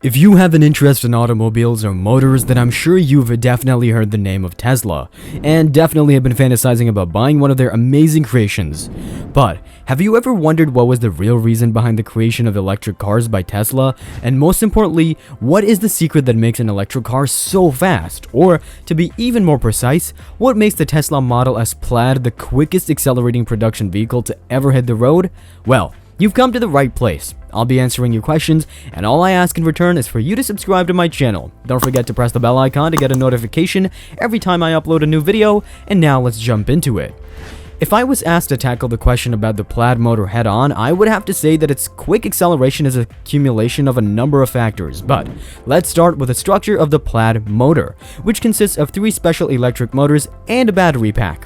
If you have an interest in automobiles or motors, then I'm sure you've definitely heard the name of Tesla, and definitely have been fantasizing about buying one of their amazing creations. But have you ever wondered what was the real reason behind the creation of electric cars by Tesla? And most importantly, what is the secret that makes an electric car so fast? Or, to be even more precise, what makes the Tesla Model S Plaid the quickest accelerating production vehicle to ever hit the road? Well, you've come to the right place. I'll be answering your questions, and all I ask in return is for you to subscribe to my channel. Don't forget to press the bell icon to get a notification every time I upload a new video, and now let's jump into it. If I was asked to tackle the question about the Plaid Motor head-on, I would have to say that its quick acceleration is an accumulation of a number of factors, but let's start with the structure of the Plaid Motor, which consists of 3 special electric motors and a battery pack.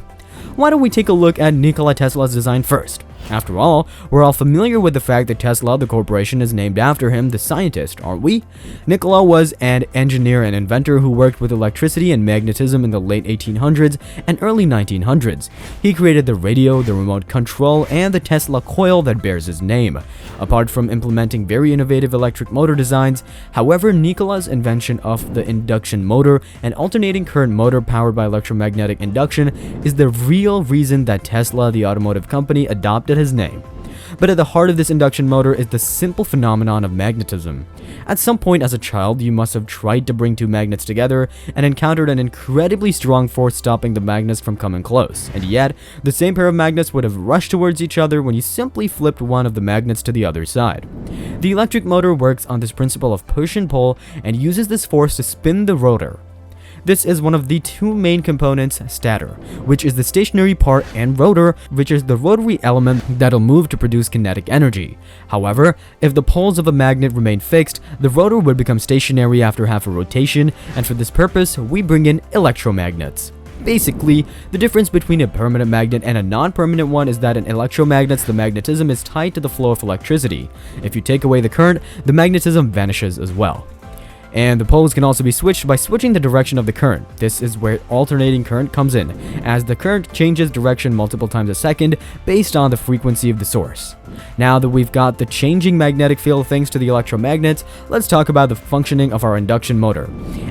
Why don't we take a look at Nikola Tesla's design first? After all, we're all familiar with the fact that Tesla, the corporation, is named after him, the scientist, aren't we? Nikola was an engineer and inventor who worked with electricity and magnetism in the late 1800s and early 1900s. He created the radio, the remote control, and the Tesla coil that bears his name. Apart from implementing very innovative electric motor designs, however, Nikola's invention of the induction motor, an alternating current motor powered by electromagnetic induction, is the real reason that Tesla, the automotive company, adopted his name. But at the heart of this induction motor is the simple phenomenon of magnetism. At some point as a child, you must have tried to bring 2 magnets together and encountered an incredibly strong force stopping the magnets from coming close, and yet the same pair of magnets would have rushed towards each other when you simply flipped one of the magnets to the other side. The electric motor works on this principle of push and pull and uses this force to spin the rotor. This is one of the 2 main components, stator, which is the stationary part, and rotor, which is the rotary element that'll move to produce kinetic energy. However, if the poles of a magnet remain fixed, the rotor would become stationary after half a rotation, and for this purpose, we bring in electromagnets. Basically, the difference between a permanent magnet and a non-permanent one is that in electromagnets, the magnetism is tied to the flow of electricity. If you take away the current, the magnetism vanishes as well. And the poles can also be switched by switching the direction of the current. This is where alternating current comes in, as the current changes direction multiple times a second based on the frequency of the source. Now that we've got the changing magnetic field thanks to the electromagnets, let's talk about the functioning of our induction motor.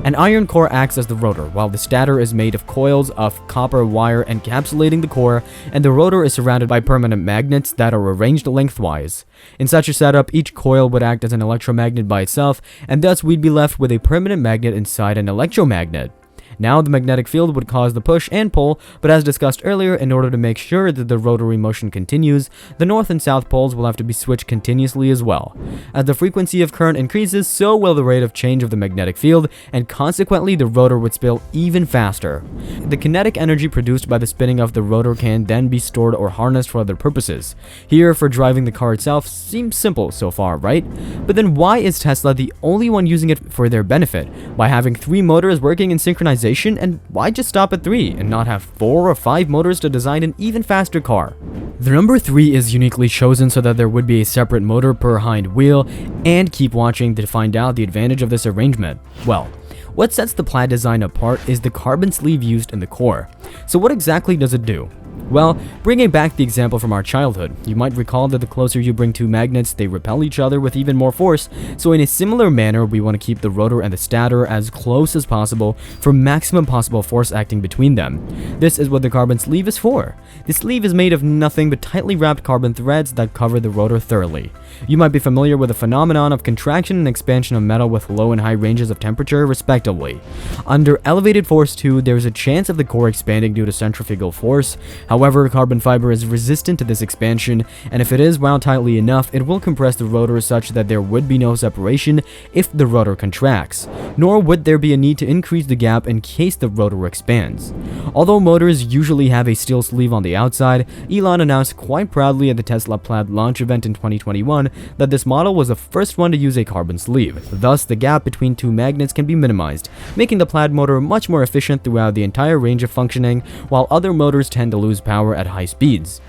An iron core acts as the rotor, while the stator is made of coils of copper wire encapsulating the core, and the rotor is surrounded by permanent magnets that are arranged lengthwise. In such a setup, each coil would act as an electromagnet by itself, and thus we'd be left with a permanent magnet inside an electromagnet. Now, the magnetic field would cause the push and pull, but as discussed earlier, in order to make sure that the rotary motion continues, the north and south poles will have to be switched continuously as well. As the frequency of current increases, so will the rate of change of the magnetic field, and consequently the rotor would spin even faster. The kinetic energy produced by the spinning of the rotor can then be stored or harnessed for other purposes. Here, for driving the car itself, seems simple so far, right? But then why is Tesla the only one using it for their benefit, by having 3 motors working in synchronization? And why just stop at 3 and not have 4 or 5 motors to design an even faster car? The number 3 is uniquely chosen so that there would be a separate motor per hind wheel, and keep watching to find out the advantage of this arrangement. Well, what sets the Plaid design apart is the carbon sleeve used in the core. So what exactly does it do? Well, bringing back the example from our childhood, you might recall that the closer you bring 2 magnets, they repel each other with even more force, so in a similar manner, we want to keep the rotor and the stator as close as possible for maximum possible force acting between them. This is what the carbon sleeve is for. The sleeve is made of nothing but tightly wrapped carbon threads that cover the rotor thoroughly. You might be familiar with the phenomenon of contraction and expansion of metal with low and high ranges of temperature, respectively. Under elevated force too, there is a chance of the core expanding due to centrifugal force. However, carbon fiber is resistant to this expansion, and if it is wound tightly enough, it will compress the rotor such that there would be no separation if the rotor contracts, nor would there be a need to increase the gap in case the rotor expands. Although motors usually have a steel sleeve on the outside, Elon announced quite proudly at the Tesla Plaid launch event in 2021 that this model was the first one to use a carbon sleeve. Thus, the gap between 2 magnets can be minimized, making the Plaid motor much more efficient throughout the entire range of functioning, while other motors tend to lose power at high speeds.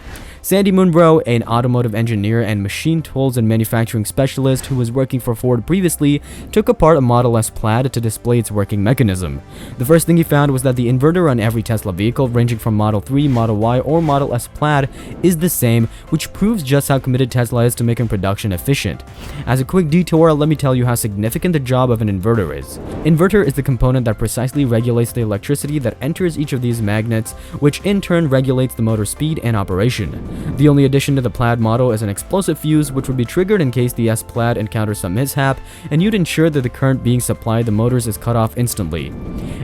Sandy Munro, an automotive engineer and machine tools and manufacturing specialist who was working for Ford previously, took apart a Model S Plaid to display its working mechanism. The first thing he found was that the inverter on every Tesla vehicle ranging from Model 3, Model Y, or Model S Plaid is the same, which proves just how committed Tesla is to making production efficient. As a quick detour, let me tell you how significant the job of an inverter is. Inverter is the component that precisely regulates the electricity that enters each of these magnets, which in turn regulates the motor speed and operation. The only addition to the Plaid model is an explosive fuse, which would be triggered in case the S Plaid encounters some mishap, and you'd ensure that the current being supplied the motors is cut off instantly.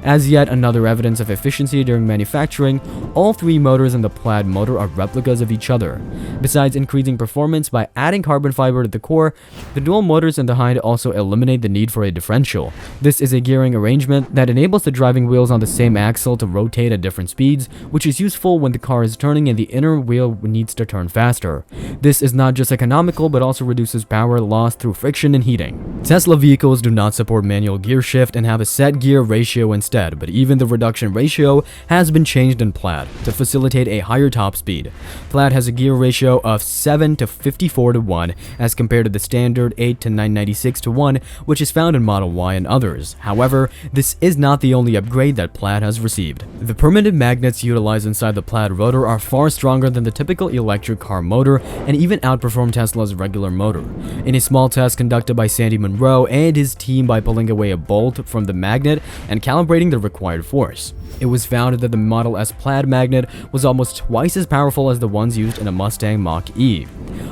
As yet another evidence of efficiency during manufacturing, all three motors in the Plaid motor are replicas of each other. Besides increasing performance by adding carbon fiber to the core, the dual motors in the hind also eliminate the need for a differential. This is a gearing arrangement that enables the driving wheels on the same axle to rotate at different speeds, which is useful when the car is turning and the inner wheel needs to turn faster. This is not just economical but also reduces power loss through friction and heating. Tesla vehicles do not support manual gear shift and have a set gear ratio instead, but even the reduction ratio has been changed in Plaid to facilitate a higher top speed. Plaid has a gear ratio of 7 to 54 to 1 as compared to the standard 8 to 996 to 1, which is found in Model Y and others. However, this is not the only upgrade that Plaid has received. The permanent magnets utilized inside the Plaid rotor are far stronger than the typical electric car motor and even outperform Tesla's regular motor. In a small test conducted by Sandy Munro and his team by pulling away a bolt from the magnet and calibrating the required force, it was found that the Model S Plaid magnet was almost twice as powerful as the ones used in a Mustang Mach-E.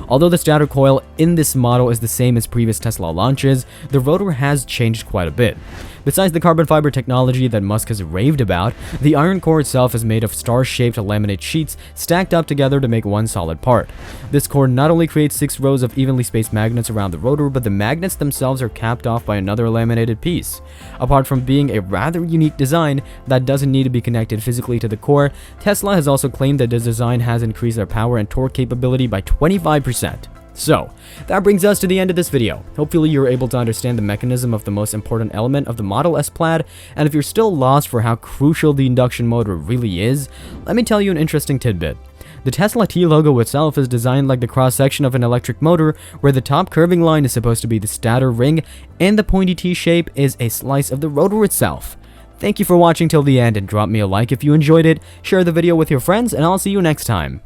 Although the stator coil in this model is the same as previous Tesla launches, the rotor has changed quite a bit. Besides the carbon fiber technology that Musk has raved about, the iron core itself is made of star-shaped laminate sheets stacked up together to make one solid part. This core not only creates 6 rows of evenly spaced magnets around the rotor, but the magnets themselves are capped off by another laminated piece. Apart from being a rather unique design that doesn't need to be connected physically to the core, Tesla has also claimed that this design has increased their power and torque capability by 25%. So, that brings us to the end of this video. Hopefully you were able to understand the mechanism of the most important element of the Model S Plaid, and if you're still lost for how crucial the induction motor really is, let me tell you an interesting tidbit. The Tesla T logo itself is designed like the cross-section of an electric motor, where the top curving line is supposed to be the stator ring, and the pointy T shape is a slice of the rotor itself. Thank you for watching till the end, and drop me a like if you enjoyed it, share the video with your friends, and I'll see you next time.